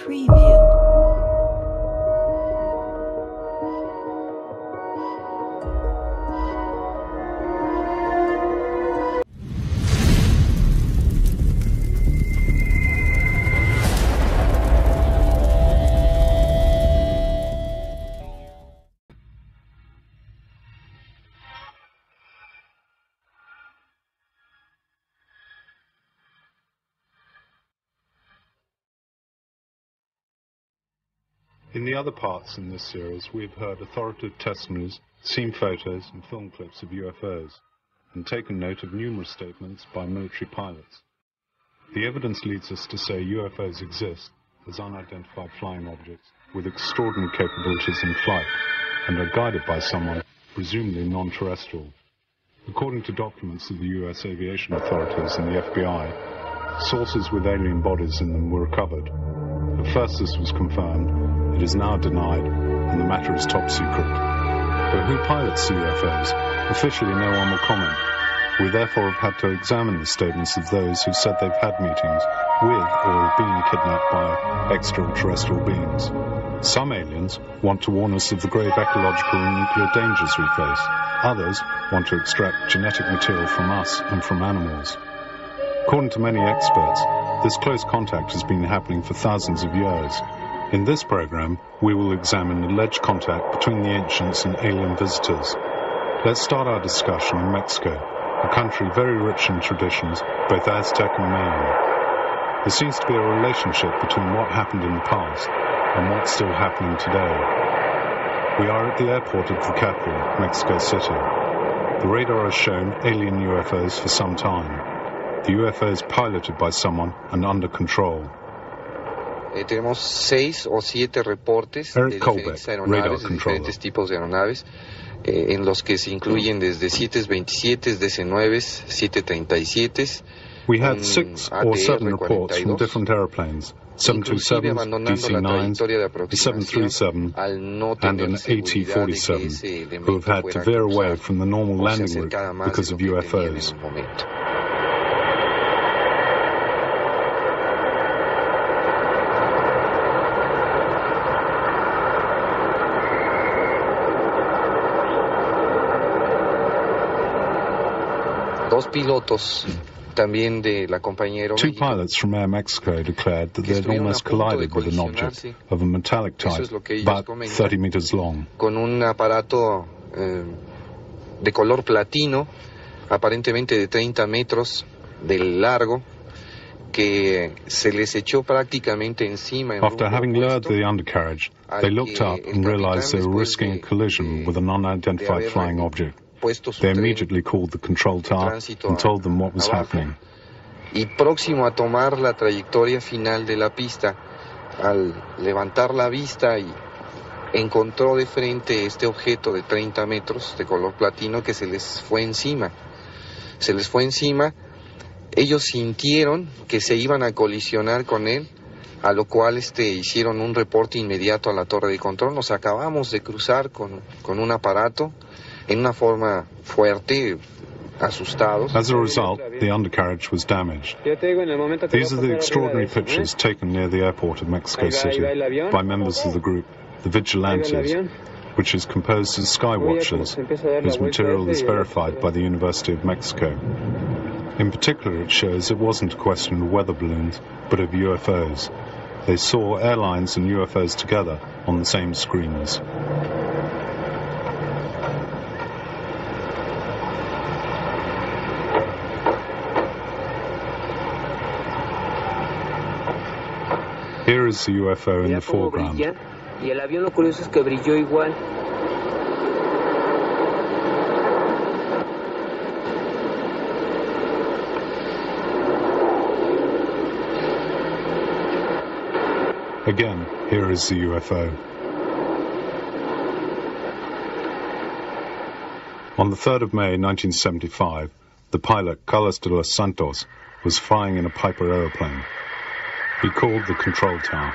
Preview. In the other parts in this series, we have heard authoritative testimonies, seen photos and film clips of UFOs, and taken note of numerous statements by military pilots. The evidence leads us to say UFOs exist as unidentified flying objects with extraordinary capabilities in flight and are guided by someone, presumably non-terrestrial. According to documents of the US aviation authorities and the FBI, saucers with alien bodies in them were recovered. At first this was confirmed. It is now denied, and the matter is top secret. But who pilots the UFOs? Officially, no one will comment. We therefore have had to examine the statements of those who said they've had meetings with or have been kidnapped by extraterrestrial beings. Some aliens want to warn us of the grave ecological and nuclear dangers we face. Others want to extract genetic material from us and from animals. According to many experts, this close contact has been happening for thousands of years. In this program, we will examine alleged contact between the ancients and alien visitors. Let's start our discussion in Mexico, a country very rich in traditions, both Aztec and Mayan. There seems to be a relationship between what happened in the past and what's still happening today. We are at the airport of the capital, Mexico City. The radar has shown alien UFOs for some time. The UFO is piloted by someone and under control. Tenemos 6 o 7 reportes de diferentes aeronaves, de diferentes tipos de aeronaves, en los que se incluyen desde 727, DC-9, 737. We had 6 or 7 reports from different airplanes, 727s, DC-9s, a 737, and an AT-47, who have had to veer away from the normal landing route because of UFOs. Dos pilotos también de la compañía Aeroméxico. Two pilots from Air Mexico declared that they had almost collided with an object of a metallic type, about 30 meters long. Con un aparato de color platino, aparentemente de 30 metros de largo, que se les echó prácticamente encima. After having lowered the undercarriage, they looked up and realized they were risking a collision with an unidentified flying object. They immediately called the control tower and told them what was happening. Y próximo a tomar la trayectoria final de la pista, al levantar la vista y encontró de frente este objeto de 30 metros de color platino que se les fue encima. Se les fue encima. Ellos sintieron que se iban a colisionar con él, a lo cual hicieron un reporte inmediato a la torre de control. Nos acabamos de cruzar con un aparato en una forma fuerte, asustados. As a result, the undercarriage was damaged. These are the extraordinary pictures taken near the airport of Mexico City by members of the group, the Vigilantes, which is composed of sky watchers, whose material is verified by the University of Mexico. In particular, it shows it wasn't a question of weather balloons, but of UFOs. They saw airlines and UFOs together on the same screens. Here is the UFO in the foreground. Y el avión, lo curioso es que brilló igual. Again, here is the UFO. On the 3rd of May 1975, the pilot Carlos de los Santos was flying in a Piper aeroplane. He called the control tower.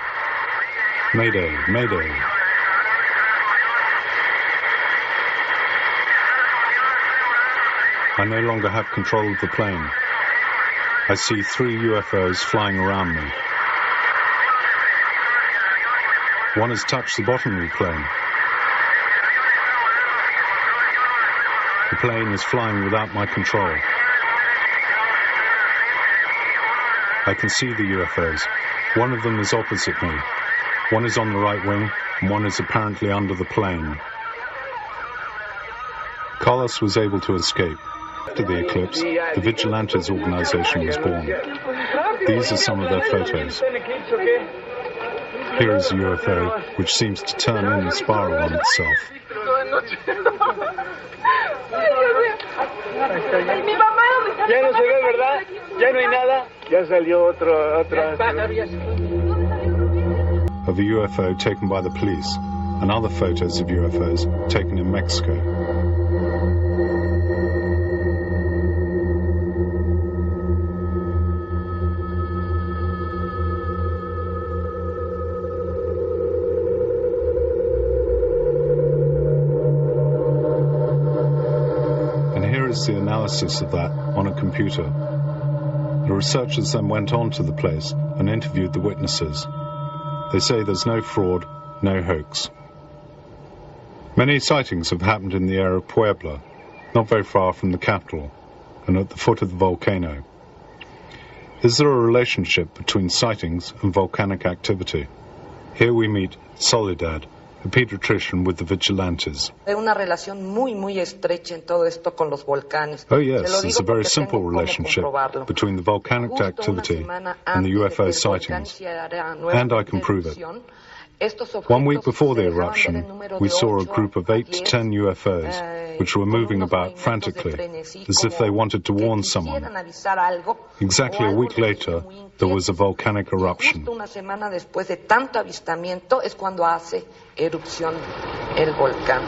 Mayday, mayday. I no longer have control of the plane. I see 3 UFOs flying around me. One has touched the bottom of the plane. The plane is flying without my control. I can see the UFOs. One of them is opposite me. One is on the right wing, and one is apparently under the plane. Carlos was able to escape. After the eclipse, the Vigilantes organization was born. These are some of their photos. Here is a UFO, which seems to turn in a spiral on itself. Ya no se ve, ¿verdad? Ya no hay nada. Ya salió otro. Of a UFO taken by the police, and other photos of UFOs taken in Mexico. The analysis of that on a computer. The researchers then went on to the place and interviewed the witnesses. They say there's no fraud, no hoax. Many sightings have happened in the area of Puebla, not very far from the capital, and at the foot of the volcano. Is there a relationship between sightings and volcanic activity? Here we meet Soledad, a pediatrician with the Vigilantes. Una relación muy estrecha en todo esto con los volcanes. Oh yes, there's a very simple relationship between the volcanic activity and the UFO sightings, and I can prove it. 1 week before the eruption, we saw a group of 8 to 10 UFOs, which were moving about frantically, as if they wanted to warn someone. Exactly a week later, there was a volcanic eruption. Una semana después de tanto avistamiento es cuando hace erupción el volcán.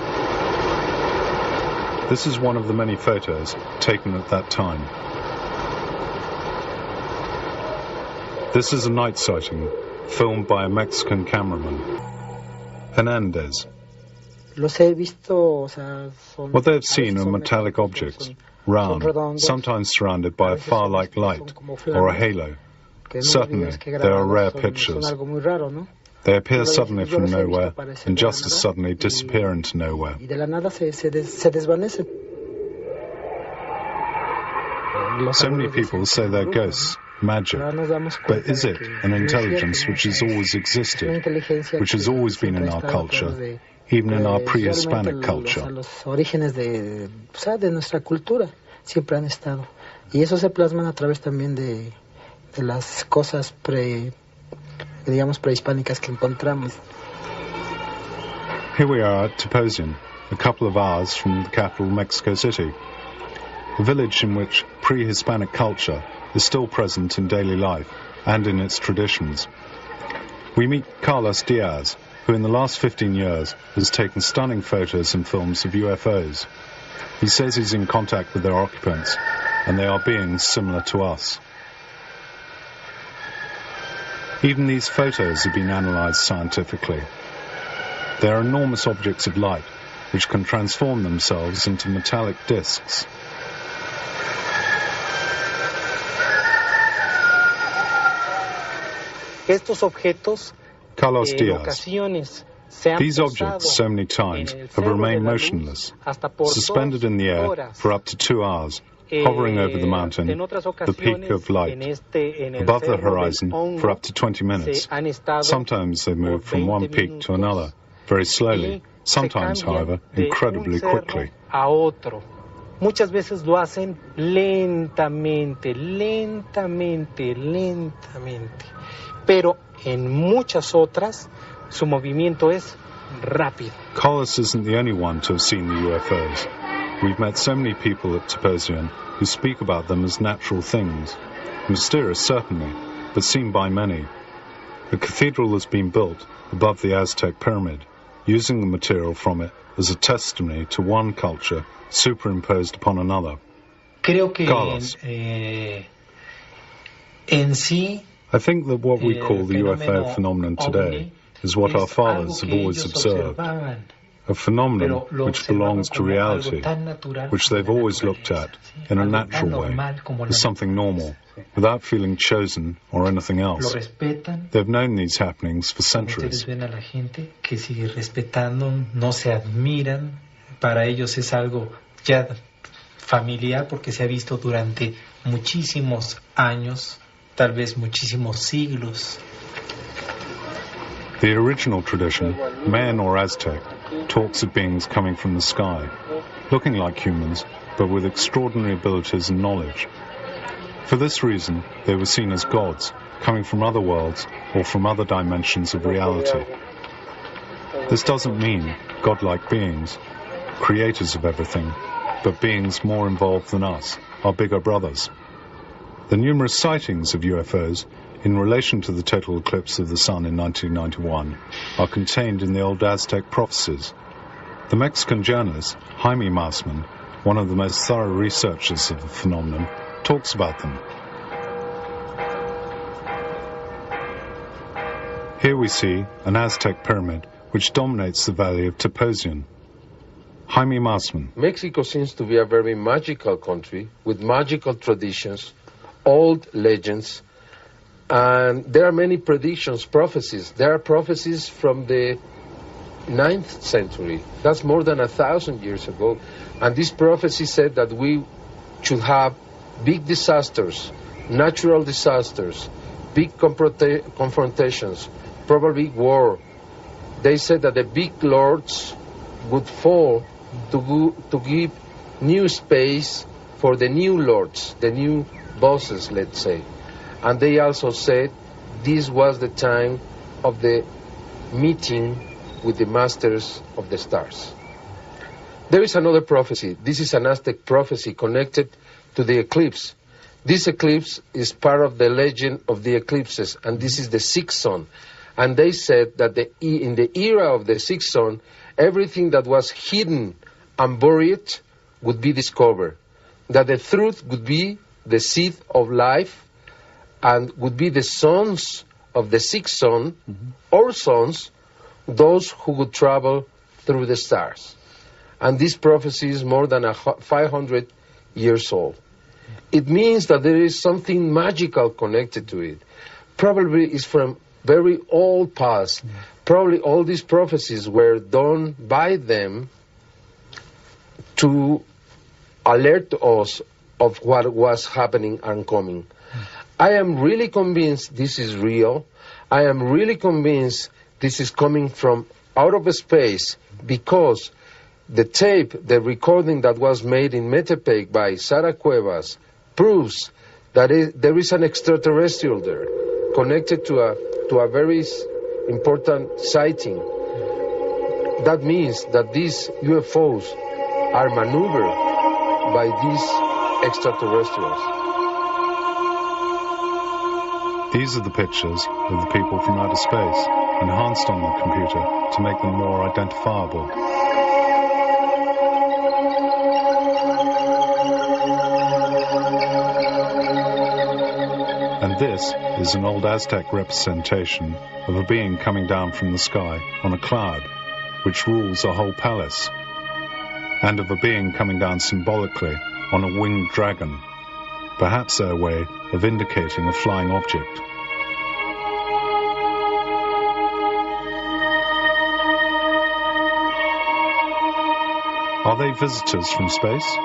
This is one of the many photos taken at that time. This is a night sighting filmed by a Mexican cameraman, Hernandez. What they have seen are metallic objects, round, sometimes surrounded by a far-like light or a halo. Certainly, they are rare pictures. They appear suddenly from nowhere and just as suddenly disappear into nowhere. So many people say they're ghosts, magic. But is it an intelligence which has always existed, which has always been in our culture, even in our pre-Hispanic culture? Y eso se plasman a través también de las cosas prehispánicas que encontramos. Here we are at Tepoztlán, a couple of hours from the capital, Mexico City, a village in which pre-Hispanic culture is still present in daily life and in its traditions. We meet Carlos Diaz, who in the last 15 years has taken stunning photos and films of UFOs. He says he's in contact with their occupants, and they are beings similar to us. Even these photos have been analysed scientifically. They are enormous objects of light which can transform themselves into metallic discs. Carlos Diaz. These objects, so many times, have remained motionless, suspended in the air for up to 2 hours, hovering over the mountain, the peak of light, above the horizon for up to 20 minutes. Sometimes they move from one peak to another, very slowly, sometimes, however, incredibly quickly. Muchas veces lo hacen lentamente, pero en muchas otras su movimiento es rápido. Carlos isn't the only one to have seen the UFOs. We've met so many people at Tepoztlán who speak about them as natural things. Mysterious, certainly, but seen by many. A cathedral has been built above the Aztec pyramid, using the material from it as a testimony to one culture superimposed upon another. Creo que Carlos. En sí, I think that what we call the UFO phenomenon today is what our fathers have always observed, a phenomenon which belongs to reality, which they've always looked at in a natural way, as something normal, without feeling chosen or anything else. They've known these happenings for centuries. Para ellos es algo ya familiar porque se ha visto durante muchísimos años, tal vez muchísimos siglos. The original tradition, Mayan or Aztec, talks of beings coming from the sky, looking like humans, but with extraordinary abilities and knowledge. For this reason, they were seen as gods, coming from other worlds or from other dimensions of reality. This doesn't mean godlike beings, creators of everything, but beings more involved than us, our bigger brothers. The numerous sightings of UFOs in relation to the total eclipse of the sun in 1991 are contained in the old Aztec prophecies. The Mexican journalist Jaime Mausman, one of the most thorough researchers of the phenomenon, talks about them. Here we see an Aztec pyramid which dominates the valley of Tepoztlán. Jaime Mausman. Mexico seems to be a very magical country with magical traditions, old legends, and there are many predictions, prophecies. There are prophecies from the 9th century. That's more than 1,000 years ago. And this prophecy said that we should have big disasters, natural disasters, big confrontations, probably war. They said that the big lords would fall to give new space for the new lords, the new bosses, let's say. And they also said this was the time of the meeting with the masters of the stars. There is another prophecy. This is an Aztec prophecy connected to the eclipse. This eclipse is part of the legend of the eclipses, and this is the sixth sun. And they said that in the era of the sixth sun, everything that was hidden and buried would be discovered. That the truth would be the seed of life and would be the sons of the sixth sun, or sons, those who would travel through the stars. And this prophecy is more than 500 years old. It means that there is something magical connected to it. Probably it's from very old past. Probably all these prophecies were done by them to alert us of what was happening and coming. I am really convinced this is real. I am really convinced this is coming from out of space, because the tape, the recording that was made in Metepec by Sara Cuevas proves that there is an extraterrestrial there, connected to a very important sighting. That means that these UFOs are maneuvered by these extraterrestrials. These are the pictures of the people from outer space, enhanced on the computer to make them more identifiable. And this is an old Aztec representation of a being coming down from the sky on a cloud, which rules a whole palace, and of a being coming down symbolically on a winged dragon, perhaps their way of indicating a flying object. Are they visitors from space?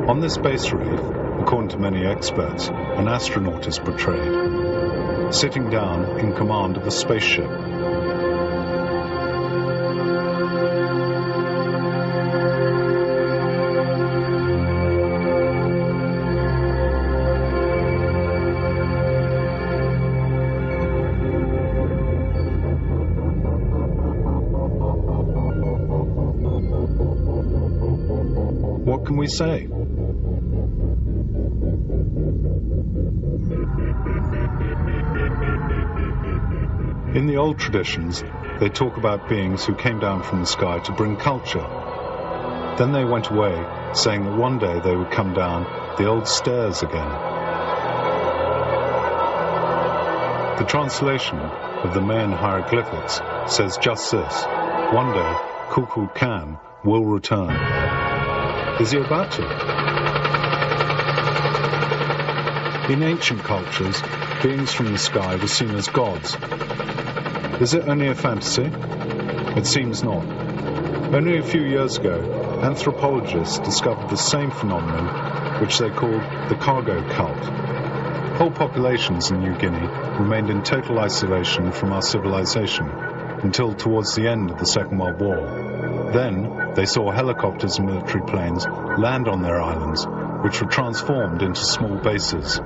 On this base relief, according to many experts, an astronaut is portrayed, sitting down in command of a spaceship. What can we say? In the old traditions, they talk about beings who came down from the sky to bring culture. Then they went away, saying that one day they would come down the old stairs again. The translation of the Mayan hieroglyphics says just this: one day Kukulkan will return. Is he about to? In ancient cultures, beings from the sky were seen as gods. Is it only a fantasy? It seems not. Only a few years ago, anthropologists discovered the same phenomenon, which they called the cargo cult. Whole populations in New Guinea remained in total isolation from our civilization until towards the end of the Second World War. Then they saw helicopters and military planes land on their islands, which were transformed into small bases.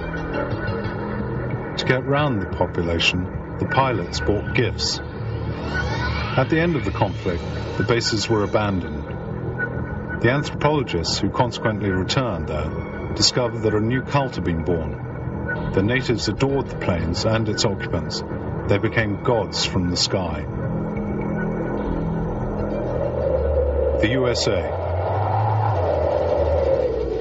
To get round the population, the pilots bought gifts. At the end of the conflict, the bases were abandoned. The anthropologists who consequently returned there discovered that a new cult had been born. The natives adored the planes and its occupants. They became gods from the sky. The USA.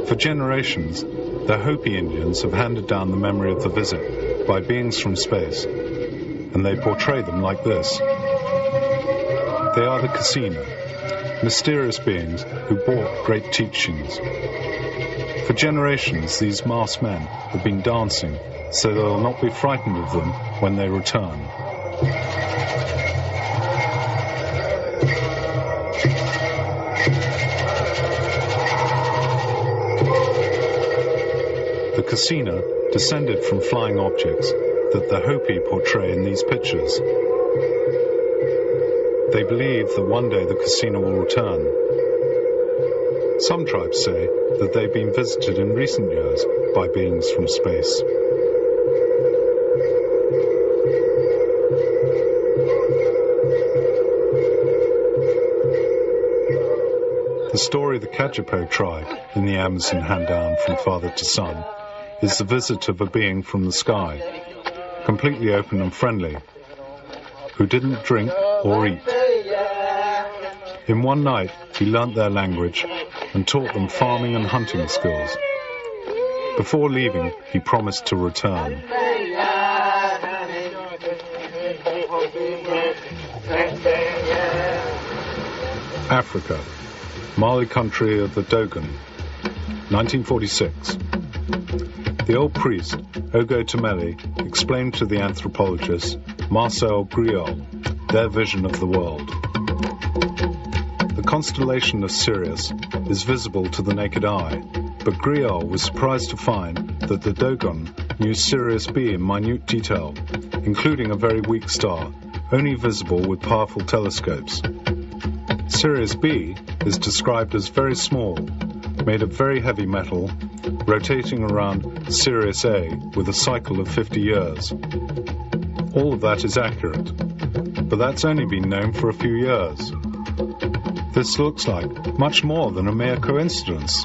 For generations, the Hopi Indians have handed down the memory of the visit by beings from space, and they portray them like this. They are the Kasina, mysterious beings who brought great teachings. For generations, these masked men have been dancing, so they will not be frightened of them when they return. The Kasina descended from flying objects that the Hopi portray in these pictures. They believe that one day the Kasina will return. Some tribes say that they've been visited in recent years by beings from space. The story of the Kajipo tribe in the Amazon hand down from father to son is the visit of a being from the sky, completely open and friendly, who didn't drink or eat. In one night, he learnt their language and taught them farming and hunting skills. Before leaving, he promised to return. Africa, Mali country of the Dogon, 1946. The old priest, Ogo Temeli, explained to the anthropologist, Marcel Griol, their vision of the world. The constellation of Sirius is visible to the naked eye, but Griol was surprised to find that the Dogon knew Sirius B in minute detail, including a very weak star, only visible with powerful telescopes. Sirius B is described as very small, made of very heavy metal, rotating around Sirius A with a cycle of 50 years. All of that is accurate, but that's only been known for a few years. This looks like much more than a mere coincidence.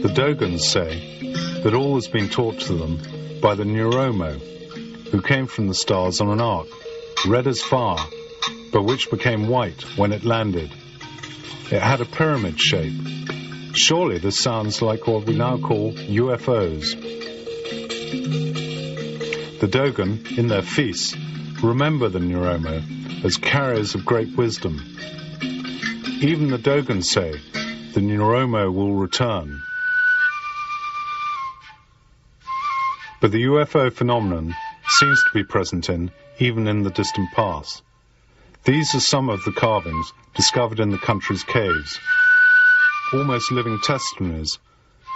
The Dogons say that all has been taught to them by the Neuromo, who came from the stars on an ark, red as fire, but which became white when it landed. It had a pyramid shape. Surely this sounds like what we now call UFOs. The Dogon, in their feasts, remember the Neuromo as carriers of great wisdom. Even the Dogon say the Neuromo will return. But the UFO phenomenon seems to be present even in the distant past. These are some of the carvings discovered in the country's caves, almost living testimonies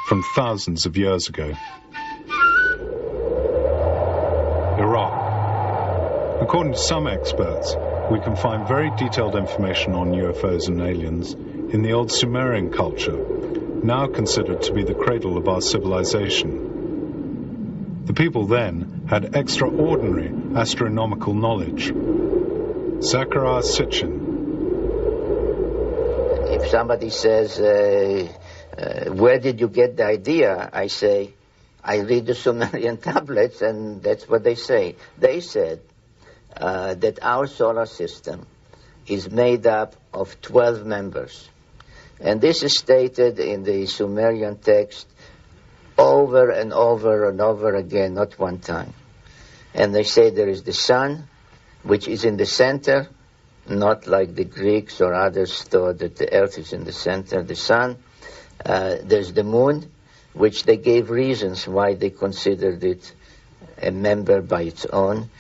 from thousands of years ago. Iraq. According to some experts, we can find very detailed information on UFOs and aliens in the old Sumerian culture, now considered to be the cradle of our civilization. The people then had extraordinary astronomical knowledge. Zachariah Sitchin. if somebody says, where did you get the idea? I say, I read the Sumerian tablets, and that's what they say. They said that our solar system is made up of 12 members. And this is stated in the Sumerian text over and over and over again, not one time. And they say there is the sun, which is in the center, not like the Greeks or others thought that the earth is in the center, the sun. There's the moon, which they gave reasons why they considered it a member by its own.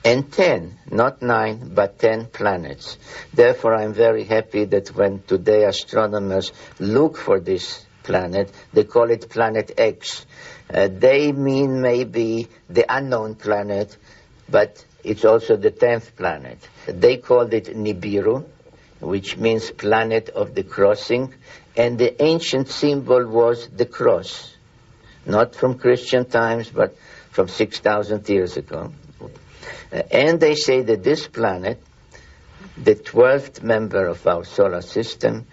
And 10, not 9, but 10 planets. Therefore, I'm very happy that when today astronomers look for this planet, they call it Planet X. They mean maybe the unknown planet, but it's also the 10th planet. They called it Nibiru, which means planet of the crossing, and the ancient symbol was the cross, not from Christian times, but from 6,000 years ago. And they say that this planet, the 12th member of our solar system,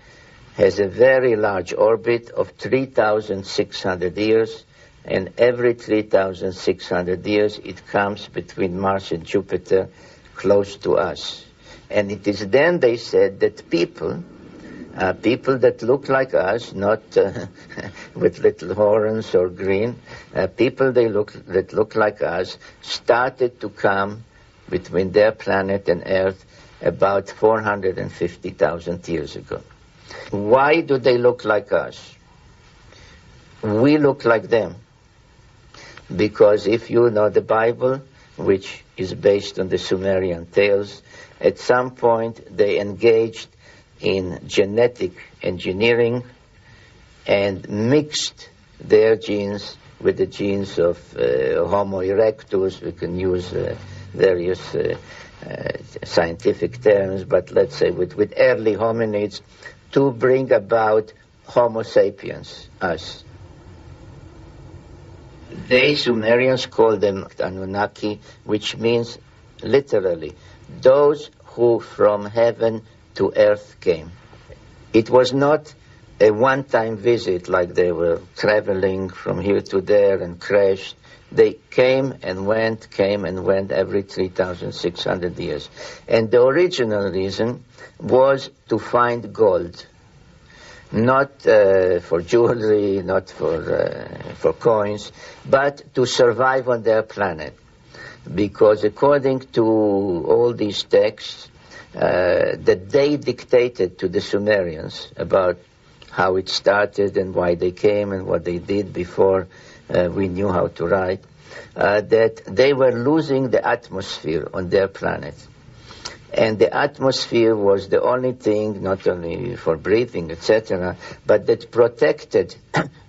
has a very large orbit of 3,600 years, and every 3,600 years it comes between Mars and Jupiter close to us. And it is then, they said, that people that look like us, not with little horns or green, people that look like us, started to come between their planet and Earth about 450,000 years ago. Why do they look like us? We look like them. Because if you know the Bible, which is based on the Sumerian tales, at some point they engaged in genetic engineering and mixed their genes with the genes of Homo erectus. We can use various scientific terms, but let's say with early hominids to bring about Homo sapiens, us. They, Sumerians, call them Anunnaki, which means literally those who from heaven to earth came. It was not a one-time visit like they were traveling from here to there and crashed. They came and went every 3,600 years. And the original reason was to find gold. Not for jewelry, not for coins, but to survive on their planet. Because according to all these texts, that they dictated to the Sumerians about how it started and why they came and what they did before we knew how to write, that they were losing the atmosphere on their planet. And the atmosphere was the only thing, not only for breathing, etc., but that protected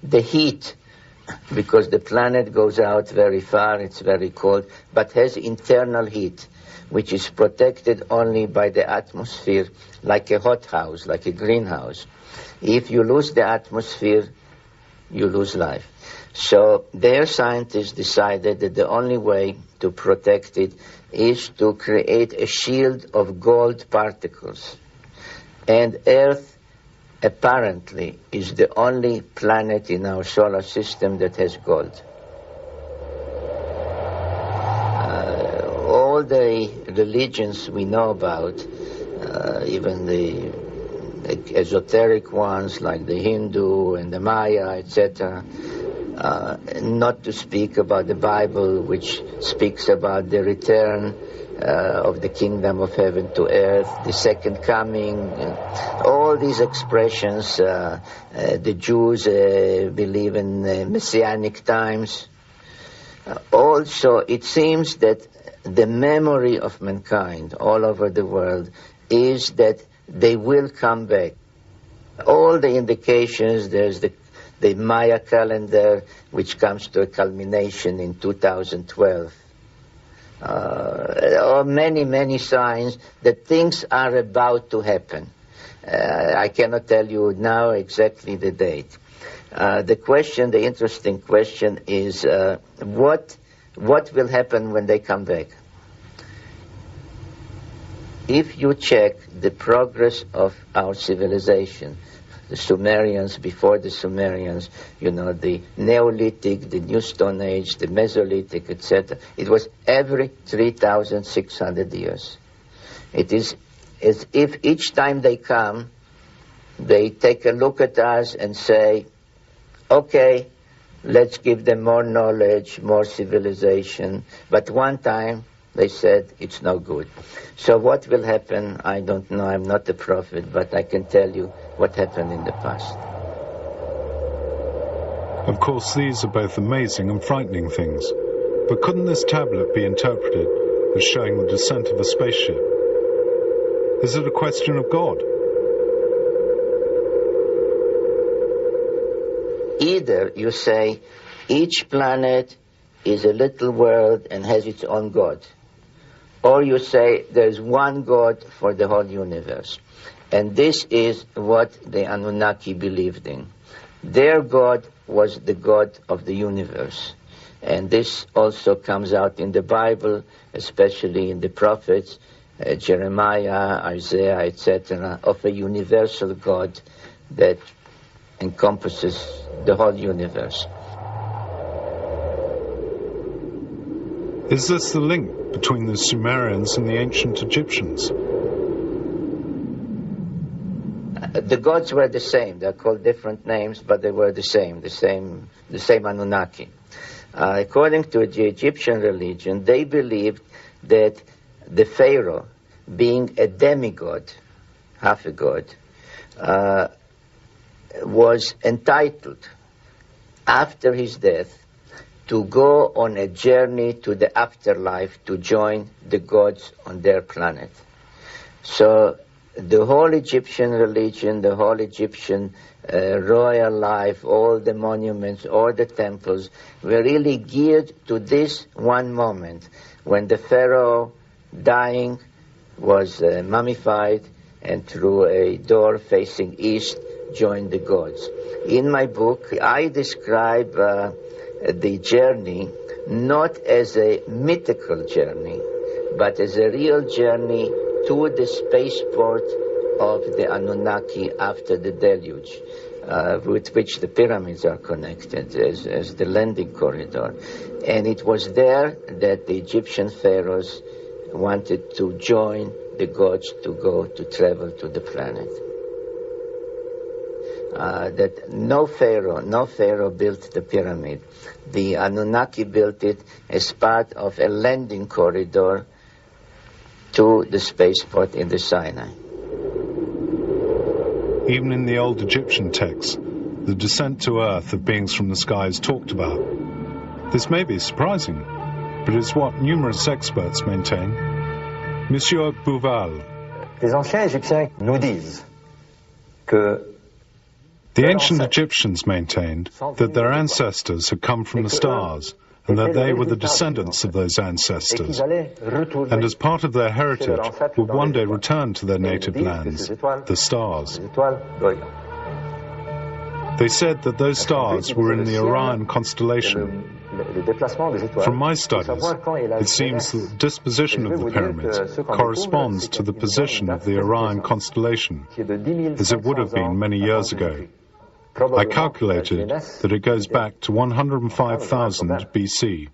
the heat, because the planet goes out very far, it's very cold, but has internal heat, which is protected only by the atmosphere, like a hothouse, like a greenhouse. If you lose the atmosphere, you lose life. So their scientists decided that the only way to protect it is to create a shield of gold particles. And Earth, apparently, is the only planet in our solar system that has gold. All the religions we know about, even the esoteric ones like the Hindu and the Maya, etc., not to speak about the Bible, which speaks about the return of the kingdom of heaven to earth, the second coming, all these expressions. The Jews believe in messianic times. Also, it seems that the memory of mankind all over the world is that they will come back. All the indications, there's the Maya calendar, which comes to a culmination in 2012. Or many signs that things are about to happen. I cannot tell you now exactly the date. The interesting question is, what will happen when they come back? If you check the progress of our civilization the Sumerians, before the Sumerians, the Neolithic, the New Stone Age, the Mesolithic, etc. It was every 3,600 years. It is as if each time they come, they take a look at us and say, okay, let's give them more knowledge, more civilization. But one time they said it's no good. So what will happen, I don't know. I'm not a prophet, but I can tell you what happened in the past. Of course, these are both amazing and frightening things. But couldn't this tablet be interpreted as showing the descent of a spaceship? Is it a question of God? Either you say each planet is a little world and has its own God, or you say there's one God for the whole universe. And this is what the Anunnaki believed in. Their God was the God of the universe. And this also comes out in the Bible, especially in the prophets, Jeremiah, Isaiah, etc., of a universal God that encompasses the whole universe. Is this the link between the Sumerians and the ancient Egyptians? The gods were the same. They're called different names, but they were the same Anunnaki. According to the Egyptian religion, they believed that the Pharaoh, being a demigod, half a god, was entitled, after his death, to go on a journey to the afterlife to join the gods on their planet. So the whole Egyptian religion, the whole Egyptian royal life, all the monuments, all the temples were really geared to this one moment when the Pharaoh, dying, was mummified and through a door facing east joined the gods. In my book, I describe the journey not as a mythical journey, but as a real journey to the spaceport of the Anunnaki after the deluge, with which the pyramids are connected as the landing corridor. And it was there that the Egyptian pharaohs wanted to join the gods to travel to the planet. That no pharaoh built the pyramid. The Anunnaki built it as part of a landing corridor to the spaceport in the Sinai. Even in the old Egyptian texts, the descent to Earth of beings from the sky is talked about. This may be surprising, but it's what numerous experts maintain. Monsieur Bouval. Les anciens Égyptiens nous disent que the ancient Egyptians maintained that their ancestors had come from the stars and that they were the descendants of those ancestors, and as part of their heritage would one day return to their native lands, the stars. They said that those stars were in the Orion constellation. From my studies, it seems that the disposition of the pyramids corresponds to the position of the Orion constellation, as it would have been many years ago. I calculated that it goes back to 105,000 BC.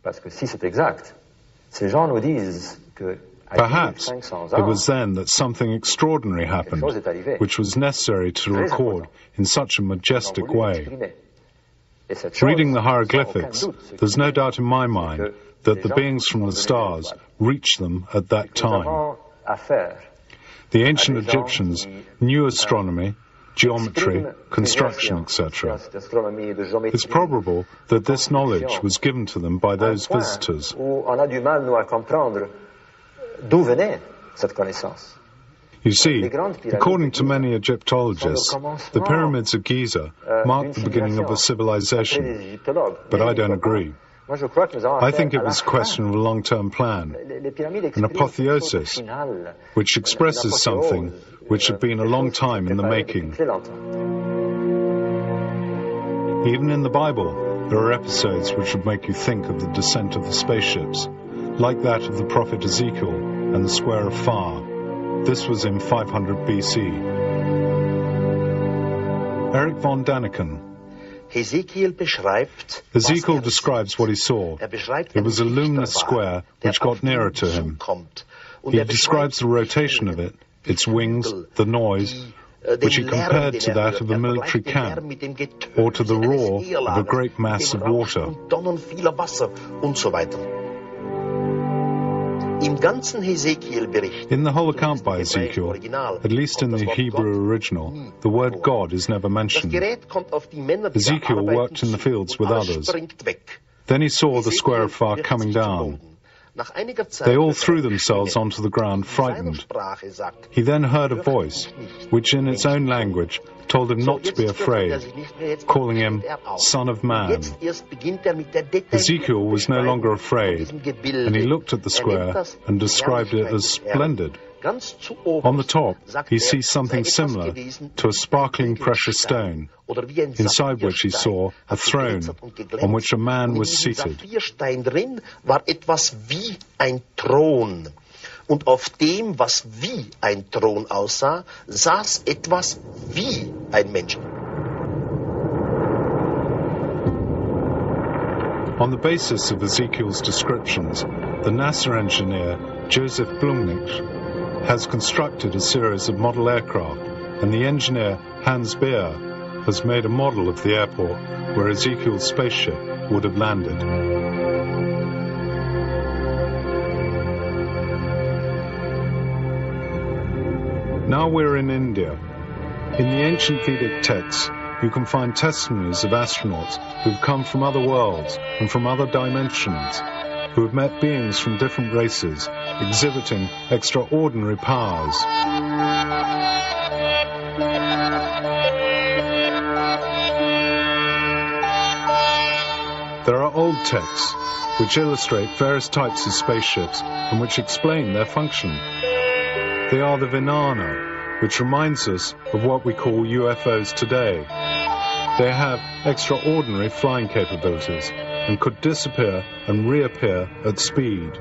Perhaps it was then that something extraordinary happened, which was necessary to record in such a majestic way. Reading the hieroglyphics, there's no doubt in my mind that the beings from the stars reached them at that time. The ancient Egyptians knew astronomy, geometry, construction, etc. It's probable that this knowledge was given to them by those visitors. You see, according to many Egyptologists, the pyramids of Giza marked the beginning of a civilization, but I don't agree. I think it was a question of a long-term plan, an apotheosis, which expresses something which had been a long time in the making. Even in the Bible, there are episodes which would make you think of the descent of the spaceships, like that of the prophet Ezekiel and the Square of Far. This was in 500 BC. Eric von Daniken. Ezekiel describes what he saw. It was a luminous square which got nearer to him. He describes the rotation of it, its wings, the noise, which he compared to that of a military camp, or to the roar of a great mass of water. In the whole account by Ezekiel, at least in the Hebrew original, the word God is never mentioned. Ezekiel worked in the fields with others. Then he saw the square of fire coming down. They all threw themselves onto the ground, frightened. He then heard a voice, which in its own language told him not to be afraid, calling him Son of Man. Ezekiel was no longer afraid, and he looked at the square and described it as splendid. On the top, he sees something similar to a sparkling precious stone, inside which he saw a throne on which a man was seated. war etwas wie ein Thron. Und auf dem, was wie ein Thron aussah, saß etwas wie ein Mensch. On the basis of Ezekiel's descriptions, the NASA engineer Joseph Blumnich has constructed a series of model aircraft, and the engineer Hans Beer has made a model of the airport where Ezekiel's spaceship would have landed. Now we're in India. In the ancient Vedic texts, you can find testimonies of astronauts who've come from other worlds and from other dimensions, who have met beings from different races, exhibiting extraordinary powers. There are old texts which illustrate various types of spaceships and which explain their function. They are the Vinana, which reminds us of what we call UFOs today. They have extraordinary flying capabilities and could disappear and reappear at speed.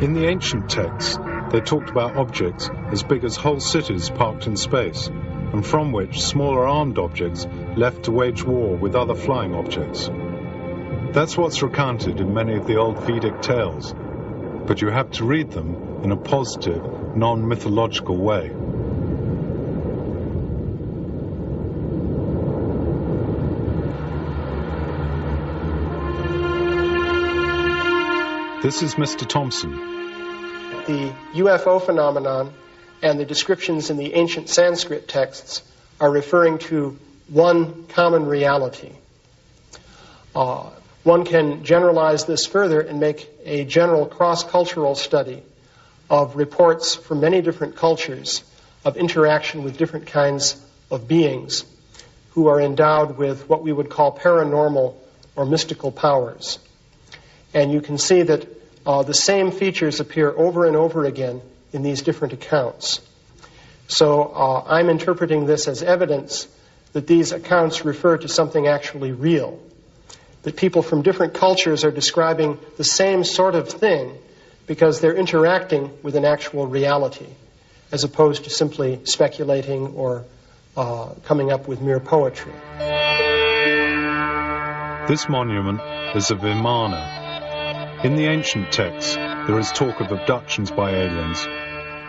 In the ancient texts, they talked about objects as big as whole cities parked in space, and from which smaller armed objects left to wage war with other flying objects. That's what's recounted in many of the old Vedic tales, but you have to read them in a positive, non-mythological way. This is Mr. Thompson. The UFO phenomenon and the descriptions in the ancient Sanskrit texts are referring to one common reality. One can generalize this further and make a general cross-cultural study of reports from many different cultures of interaction with different kinds of beings who are endowed with what we would call paranormal or mystical powers. And you can see that the same features appear over and over again in these different accounts. So I'm interpreting this as evidence that these accounts refer to something actually real, that people from different cultures are describing the same sort of thing because they're interacting with an actual reality, as opposed to simply speculating or coming up with mere poetry. This monument is a Vimana. In the ancient texts, there is talk of abductions by aliens,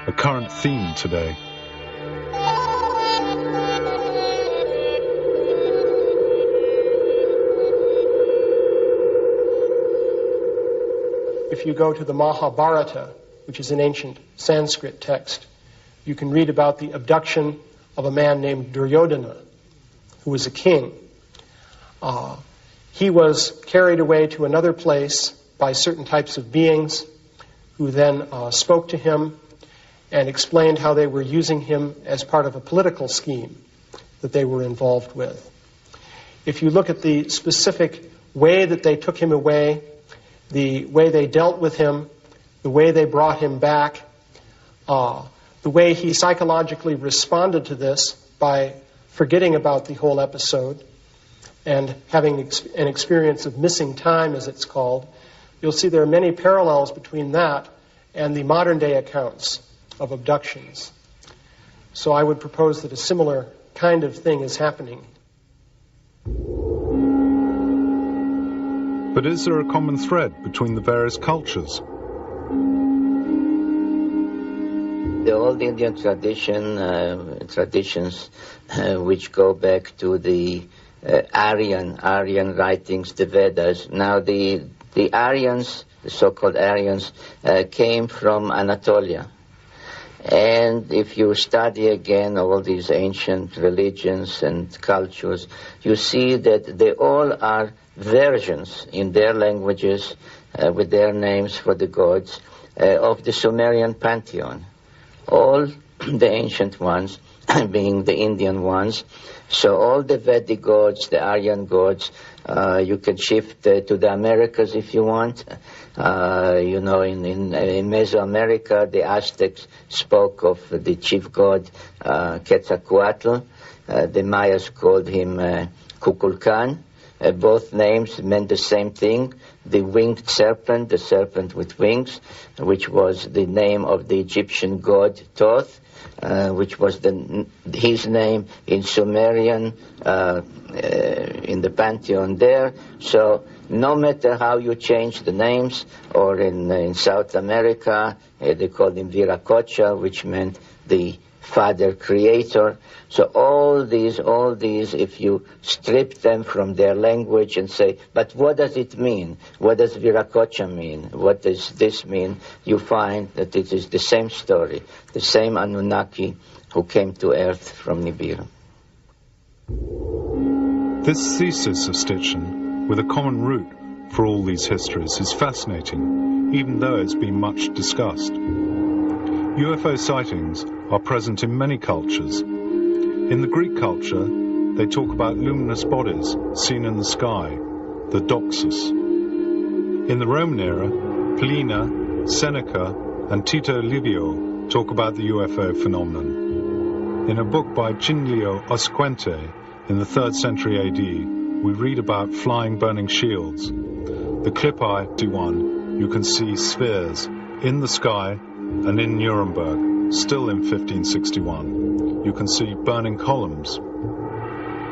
a current theme today. If you go to the Mahabharata, which is an ancient Sanskrit text, you can read about the abduction of a man named Duryodhana, who was a king. He was carried away to another place by certain types of beings who then spoke to him and explained how they were using him as part of a political scheme that they were involved with. If you look at the specific way that they took him away, the way they dealt with him, the way they brought him back, the way he psychologically responded to this by forgetting about the whole episode and having an experience of missing time, as it's called, you'll see there are many parallels between that and the modern-day accounts of abductions. So I would propose that a similar kind of thing is happening. But is there a common thread between the various cultures? The old Indian traditions which go back to the Aryan writings, the Vedas. Now the Aryans, the so-called Aryans, came from Anatolia. And if you study again all these ancient religions and cultures, you see that they all are versions in their languages, with their names for the gods, of the Sumerian pantheon. All the ancient ones being the Indian ones. So all the Vedic gods, the Aryan gods, you can shift to the Americas if you want. In Mesoamerica, the Aztecs spoke of the chief god Quetzalcoatl. The Mayas called him Kukulkan. Both names meant the same thing, the winged serpent, the serpent with wings, which was the name of the Egyptian god Thoth, which was his name in Sumerian, in the pantheon there. So no matter how you change the names, or in South America, they called him Viracocha, which meant the Father Creator. So all these, if you strip them from their language and say, but what does it mean? What does Viracocha mean? What does this mean? You find that it is the same story, the same Anunnaki who came to Earth from Nibiru. This thesis of Stitchin, with a common root for all these histories, is fascinating, even though it's been much discussed. UFO sightings are present in many cultures. In the Greek culture, they talk about luminous bodies seen in the sky, the doxus. In the Roman era, Pliny, Seneca, and Tito Livio talk about the UFO phenomenon. In a book by Cinlio Osquente in the 3rd century AD, we read about flying burning shields. The Clippi one, you can see spheres in the sky and in Nuremberg, still in 1561. You can see burning columns.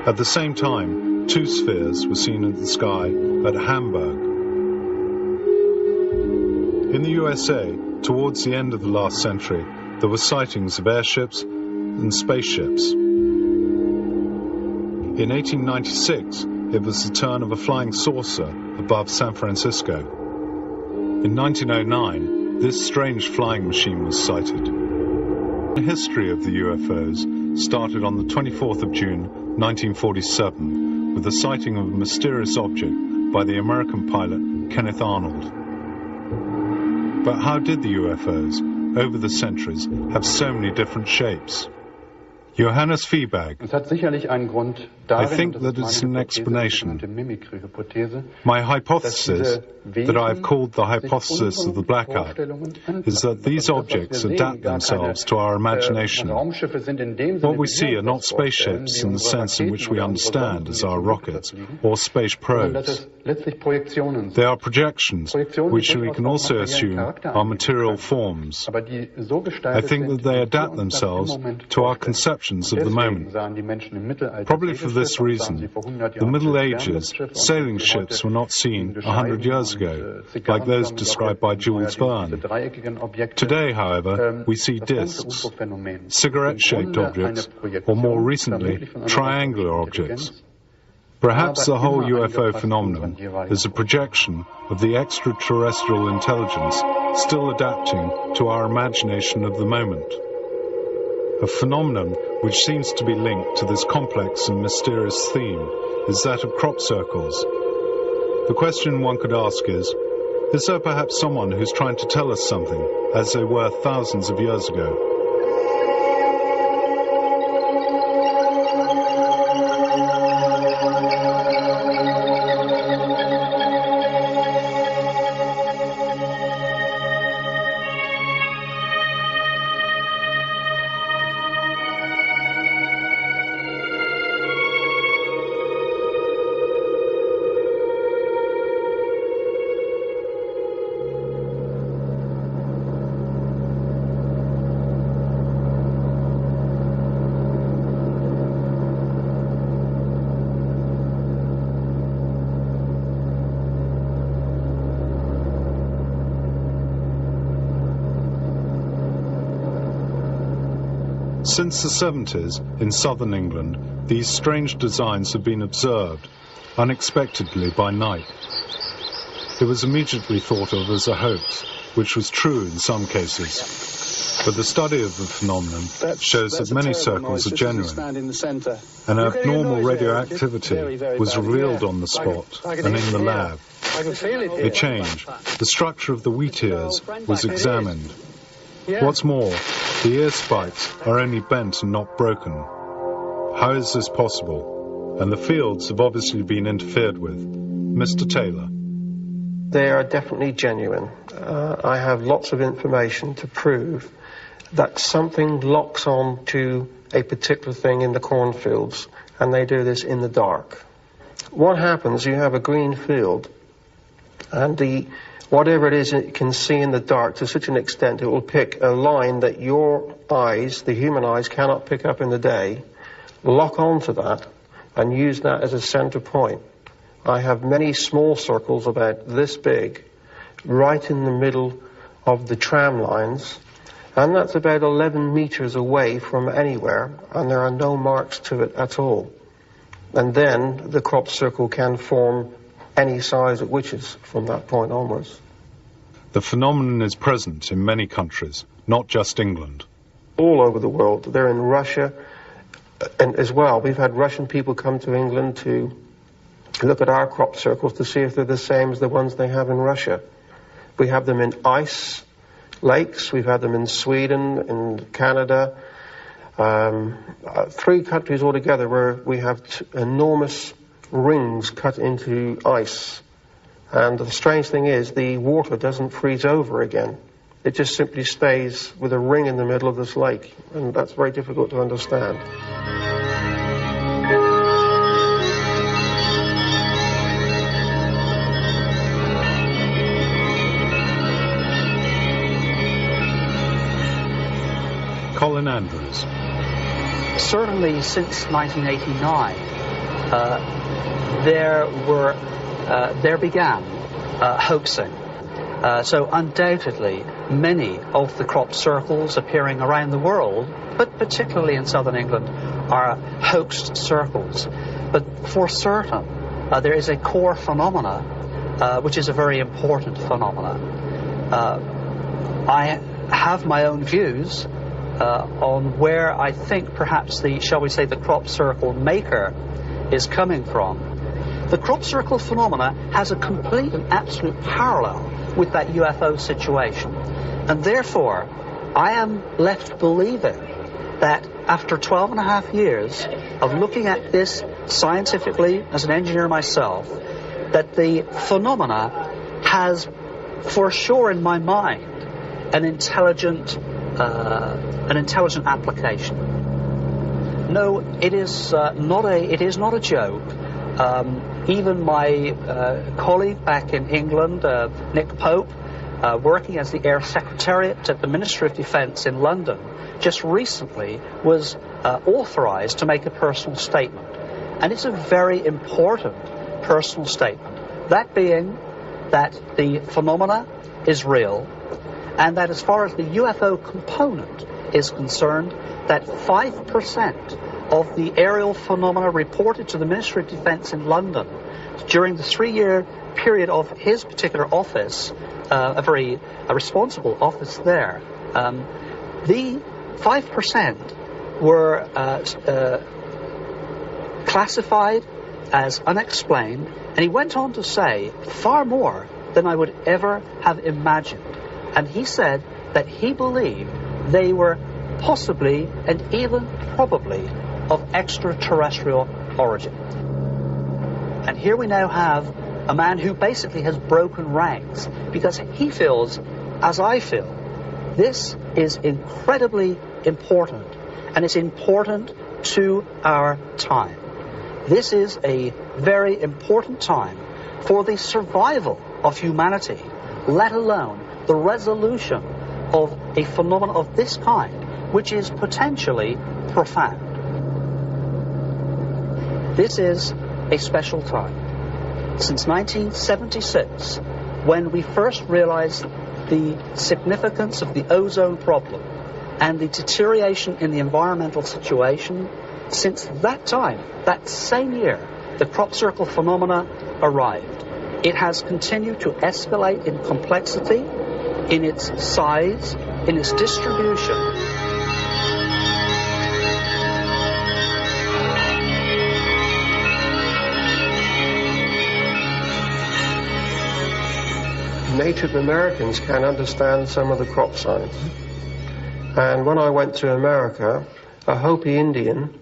At the same time, 2 spheres were seen in the sky at Hamburg. In the USA, towards the end of the last century, there were sightings of airships and spaceships. In 1896, it was the turn of a flying saucer above San Francisco. In 1909, this strange flying machine was sighted. The history of the UFOs started on the 24th of June, 1947, with the sighting of a mysterious object by the American pilot Kenneth Arnold. But how did the UFOs, over the centuries, have so many different shapes? Johannes Viehbag. I think that it's an explanation. My hypothesis, that I have called the hypothesis of the blackout, is that these objects adapt themselves to our imagination. What we see are not spaceships in the sense in which we understand as our rockets or space probes. They are projections, which we can also assume are material forms. I think that they adapt themselves to our conception of the moment. Probably for this reason, the Middle Ages, sailing ships were not seen 100 years ago, like those described by Jules Verne. Today, however, we see discs, cigarette-shaped objects, or more recently, triangular objects. Perhaps the whole UFO phenomenon is a projection of the extraterrestrial intelligence still adapting to our imagination of the moment. A phenomenon which seems to be linked to this complex and mysterious theme is that of crop circles. The question one could ask is there perhaps someone who's trying to tell us something, as they were thousands of years ago? Since the 70s, in southern England, these strange designs have been observed, unexpectedly by night. It was immediately thought of as a hoax, which was true in some cases. But the study of the phenomenon shows that many circles are genuine. An abnormal radioactivity was revealed on the spot and in the lab. A change, the structure of the wheat ears, was examined. What's more, the ear spikes are only bent and not broken. How is this possible? And the fields have obviously been interfered with. Mr. Taylor. They are definitely genuine. I have lots of information to prove that something locks on to a particular thing in the cornfields, and they do this in the dark. What happens, you have a green field, and whatever it is it can see in the dark to such an extent it will pick a line that your eyes, the human eyes, cannot pick up in the day, lock onto that, and use that as a center point. I have many small circles about this big, right in the middle of the tram lines, and that's about 11 meters away from anywhere, and there are no marks to it at all. And then the crop circle can form any size it wishes from that point onwards. The phenomenon is present in many countries, not just England. All over the world. They're in Russia and as well. We've had Russian people come to England to look at our crop circles to see if they're the same as the ones they have in Russia. We have them in ice lakes, we've had them in Sweden, in Canada, 3 countries altogether where we have enormous rings cut into ice. And the strange thing is the water doesn't freeze over again. It just simply stays with a ring in the middle of this lake, and that's very difficult to understand. Colin Andrews. Certainly since 1989, there began hoaxing. So undoubtedly, many of the crop circles appearing around the world, but particularly in southern England, are hoaxed circles. But for certain, there is a core phenomena, which is a very important phenomena. I have my own views on where I think perhaps shall we say, the crop circle maker is coming from. The crop circle phenomena has a complete and absolute parallel with that UFO situation. And therefore, I am left believing that after 12 and a half years of looking at this scientifically as an engineer myself, that the phenomena has, for sure in my mind, an intelligent application. No, it is not a joke. Even my colleague back in England, Nick Pope, working as the Air Secretariat at the Ministry of Defence in London, just recently was authorised to make a personal statement. And it's a very important personal statement. That being that the phenomena is real, and that as far as the UFO component is concerned, that 5% of the aerial phenomena reported to the Ministry of Defence in London during the 3-year period of his particular office, a very responsible office there, the 5% were classified as unexplained, and he went on to say far more than I would ever have imagined. And he said that he believed they were possibly and even probably of extraterrestrial origin. And here we now have a man who basically has broken ranks because he feels, as I feel, this is incredibly important, and it's important to our time. This is a very important time for the survival of humanity, let alone the resolution of a phenomenon of this kind, which is potentially profound. This is a special time. Since 1976, when we first realized the significance of the ozone problem, and the deterioration in the environmental situation since that time, that same year, the crop circle phenomena arrived. It has continued to escalate in complexity, in its size, in its distribution. Native Americans can understand some of the crop science. And when I went to America, a Hopi Indian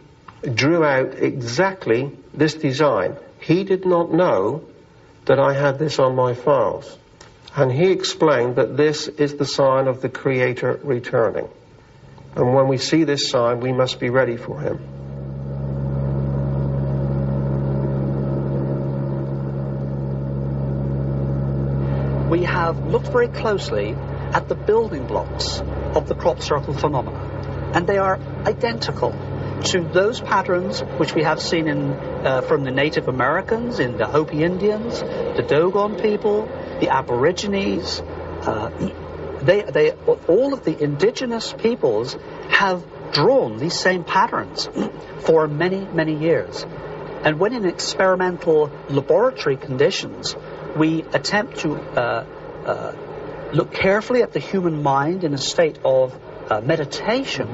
drew out exactly this design. He did not know that I had this on my files. And he explained that this is the sign of the Creator returning. And when we see this sign, we must be ready for him. We have looked very closely at the building blocks of the crop circle phenomena, and they are identical to those patterns which we have seen from the Native Americans, in the Hopi Indians, the Dogon people, the Aborigines. All of the indigenous peoples have drawn these same patterns for many, many years. And when in experimental laboratory conditions, we attempt to look carefully at the human mind in a state of meditation,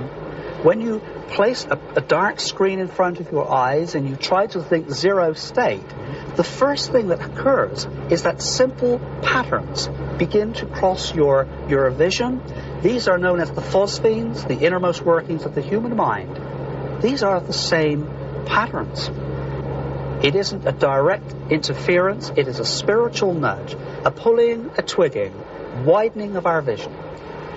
when you place a dark screen in front of your eyes and you try to think zero state, the first thing that occurs is that simple patterns begin to cross your vision. These are known as the phosphenes, the innermost workings of the human mind. These are the same patterns. It isn't a direct interference, it is a spiritual nudge, a pulling, a twigging, widening of our vision.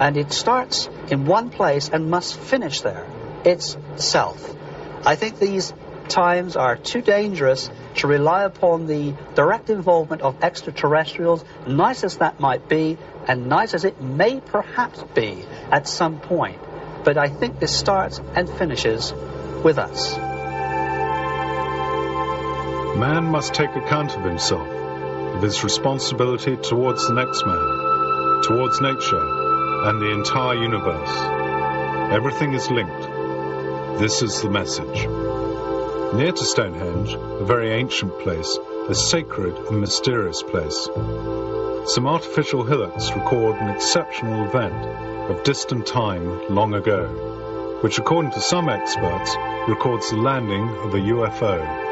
And it starts in one place and must finish there. It's self. I think these times are too dangerous to rely upon the direct involvement of extraterrestrials, nice as that might be, and nice as it may perhaps be at some point. But I think this starts and finishes with us. Man must take account of himself, of his responsibility towards the next man, towards nature, and the entire universe. Everything is linked. This is the message. Near to Stonehenge, a very ancient place, a sacred and mysterious place, some artificial hillocks record an exceptional event of distant time long ago, which according to some experts records the landing of a UFO.